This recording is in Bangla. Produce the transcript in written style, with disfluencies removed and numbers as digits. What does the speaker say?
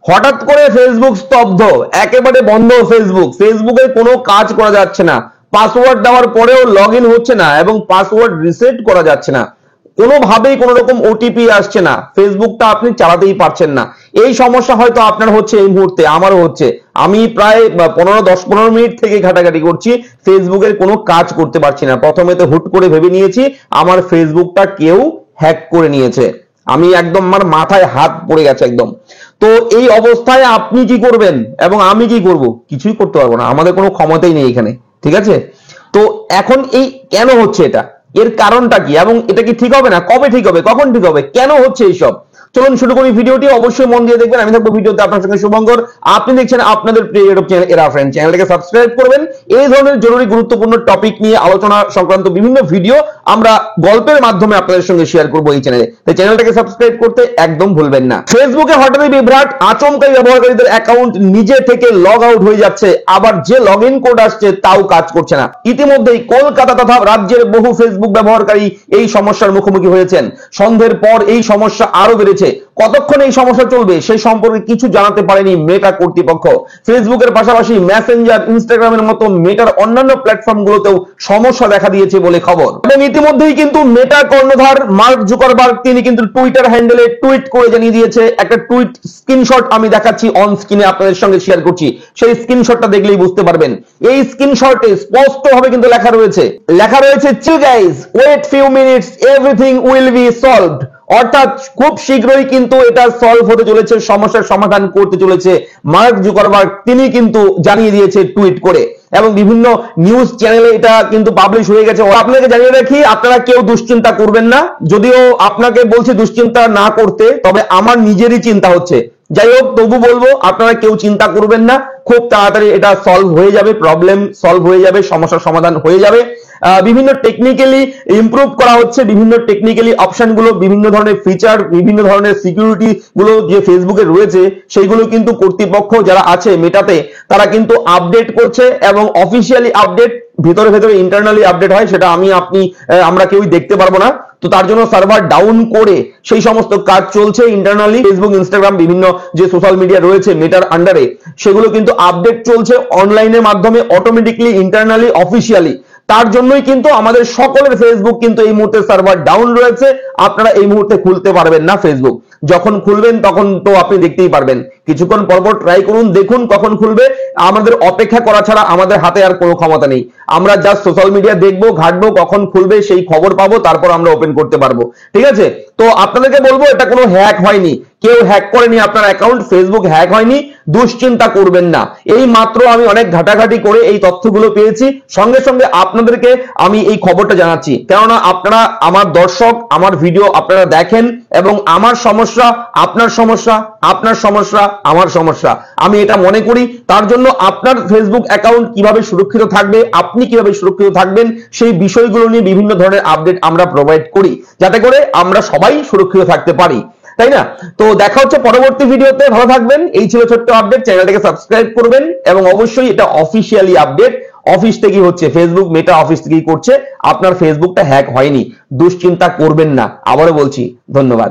হঠাৎ করে ফেসবুক স্তব্ধ, একেবারে বন্ধ ফেসবুকে কোনো কাজ করা যাচ্ছে না, পাসওয়ার্ড দেওয়ার পরেও লগইন হচ্ছে না এবং পাসওয়ার্ড রিসেট করা যাচ্ছে না, কোনোভাবেই কোনো রকম ওটিপি আসছে না, ফেসবুকটা আপনি চালাতেই পারছেন না। এই সমস্যা হয়তো আপনার হচ্ছে এই মুহূর্তে, আমারও হচ্ছে। আমি প্রায় 10-15 মিনিট থেকে ঘাটাঘাটি করছি, ফেসবুকের কোনো কাজ করতে পারছি না। প্রথমে তো হুট করে ভেবে নিয়েছি আমার ফেসবুকটা কেউ হ্যাক করে নিয়েছে, আমি একদম আমার মাথায় হাত পড়ে গেছে একদম। তো এই অবস্থায় আপনি কি করবেন এবং আমি কি করব? কিছুই করতে পারবো না, আমাদের কোনো ক্ষমতাই নেই এখানে, ঠিক আছে? তো এখন এই কেন হচ্ছে এটা, এর কারণটা কি এবং এটা কি ঠিক হবে না? কবে ঠিক হবে, কখন ঠিক হবে, কেন হচ্ছে এইসব? চলুন শুরু করি ভিডিওটি, অবশ্যই মন দিয়ে দেখবেন। আমি থাকবো ভিডিওতে আপনার সঙ্গে শুভঙ্কর। আপনি দেখছেন আপনাদের প্রিয় ইউটিউব চ্যানেল এরা ফ্রেন্ড। চ্যানেলটাকে সাবস্ক্রাইব করবেন। এই ধরনের জরুরি গুরুত্বপূর্ণ টপিক নিয়ে আলোচনা সংক্রান্ত বিভিন্ন ভিডিও আমরা গল্পের মাধ্যমে আপনাদের সঙ্গে শেয়ার করব এই চ্যানেলে, তাই চ্যানেলটাকে সাবস্ক্রাইব করতে একদম ভুলবেন না। ফেসবুকে হঠাৎই বিভ্রাট, আচমকাই ব্যবহারকারীদের অ্যাকাউন্ট নিজে থেকে লগ আউট হয়ে যাচ্ছে, আবার যে লগইন কোড আসছে তাও কাজ করছে না। ইতিমধ্যেই কলকাতা তথা রাজ্যের বহু ফেসবুক ব্যবহারকারী এই সমস্যার মুখোমুখি হয়েছেন। সন্ধ্যের পর এই সমস্যা আরো বেড়েছে। কতক্ষণ এই সমস্যা চলবে সেই সম্পর্কে কিছু জানাতে পারেনি মেটা কর্তৃপক্ষ। ফেসবুকের পাশাপাশি মেসেঞ্জার, ইনস্টাগ্রামের মতো মেটার অন্যান্য প্ল্যাটফর্মগুলোতেও সমস্যা দেখা দিয়েছে বলে খবর। এবং ইতিমধ্যেই কিন্তু মেটার কর্ণধার মার্ক জুকারবার্গ তিনি কিন্তু টুইটার হ্যান্ডেলে টুইট করে জানিয়ে দিয়েছে। একটা টুইট স্ক্রিনশট আমি দেখাচ্ছি অন স্ক্রিনে, আপনাদের সঙ্গে শেয়ার করছি, সেই স্ক্রিনশটটা দেখলেই বুঝতে পারবেন। এই স্ক্রিনশটে স্পষ্টভাবে কিন্তু লেখা রয়েছে chill guys, wait few minutes, everything will be solved. অর্থাৎ খুব শীঘ্রই কিন্তু এটা সলভ হতে চলেছে, সমস্যার সমাধান করতে চলেছে মার্ক জুকারবার্গ, তিনি কিন্তু জানিয়ে দিয়েছে টুইট করে। এবং বিভিন্ন নিউজ চ্যানেলে এটা কিন্তু পাবলিশ হয়ে গেছে। আপনাকে জানিয়ে রাখি, আপনারা কেউ দুশ্চিন্তা করবেন না, যদিও আপনাকে বলছি দুশ্চিন্তা না করতে, তবে আমার নিজেরই চিন্তা হচ্ছে। যাই হোক, তবু বলবো আপনারা কেউ চিন্তা করবেন না, খুব তাড়াতাড়ি এটা সলভ হয়ে যাবে, প্রবলেম সলভ হয়ে যাবে, সমস্যার সমাধান হয়ে যাবে। বিভিন্ন টেকনিক্যালি ইমপ্রুভ করা হচ্ছে, বিভিন্ন টেকনিক্যালি অপশনগুলো, বিভিন্ন ধরনের ফিচার, বিভিন্ন ধরনের সিকিউরিটি গুলো যে ফেসবুকে রয়েছে সেইগুলো কিন্তু কর্তৃপক্ষ যারা আছে মেটাতে তারা কিন্তু আপডেট করছে এবং অফিসিয়ালি আপডেট ভিতরে ইন্টারনালি আপডেট হয়, সেটা আমরা কেউই দেখতে পারবো না। তো তার জন্য সার্ভার ডাউন করে সেই সমস্ত কাজ চলছে ইন্টারনালি। ফেসবুক, ইনস্টাগ্রাম, বিভিন্ন যে সোশ্যাল মিডিয়া রয়েছে মেটার আন্ডারে, সেগুলো কিন্তু আপডেট চলছে অনলাইনের মাধ্যমে, অটোমেটিকলি, ইন্টারনালি, অফিসিয়ালি। তার জন্যই কিন্তু আমাদের সকলের ফেসবুক কিন্তু এই মুহূর্তে সার্ভার ডাউন রয়েছে। আপনারা এই মুহূর্তে খুলতে পারবেন না ফেসবুক। যখন খুলবেন তখন তো আপনি দেখতেই পারবেন, কিছুক্ষণ পরপর ট্রাই করুন, দেখুন কখন খুলবে। আমাদের অপেক্ষা করা ছাড়া আমাদের হাতে আর কোনো ক্ষমতা নেই। আমরা জাস্ট সোশ্যাল মিডিয়া দেখবো, ঘাটবো, কখন খুলবে সেই খবর পাবো, তারপর আমরা ওপেন করতে পারবো, ঠিক আছে? তো আপনাদেরকে বলবো এটা কোনো হ্যাক হয়নি, কেউ হ্যাক করেনি আপনার অ্যাকাউন্ট, ফেসবুক হ্যাক হয়নি, দুশ্চিন্তা করবেন না। এই মাত্র আমি অনেক ঘাটাঘাটি করে এই তথ্যগুলো পেয়েছি, সঙ্গে সঙ্গে আপনাদেরকে আমি এই খবরটা জানাচ্ছি, কেননা আপনারা আমার দর্শক, আমার ভিডিও আপনারা দেখেন এবং আমার সমস্যা আপনার সমস্যা, আপনার সমস্যা আমার সমস্যা, আমি এটা মনে করি। তার জন্য আপনার ফেসবুক অ্যাকাউন্ট কিভাবে সুরক্ষিত থাকবে, আপনি কিভাবে সুরক্ষিত থাকবেন, সেই বিষয়গুলো নিয়ে বিভিন্ন ধরনের আপডেট আমরা প্রোভাইড করি, যাতে করে আমরা সবাই সুরক্ষিত থাকতে পারি, তাই না? তো দেখা হচ্ছে পরবর্তী ভিডিওতে, ভালো থাকবেন। এই ছিল ছোট্ট আপডেট, চ্যানেলটাকে সাবস্ক্রাইব করবেন এবং অবশ্যই এটা অফিসিয়ালি আপডেট, অফিস থেকেই হচ্ছে, ফেসবুক মেটা অফিস থেকেই করছে। আপনার ফেসবুকটা হ্যাক হয়নি, দুশ্চিন্তা করবেন না, আবারও বলছি। ধন্যবাদ।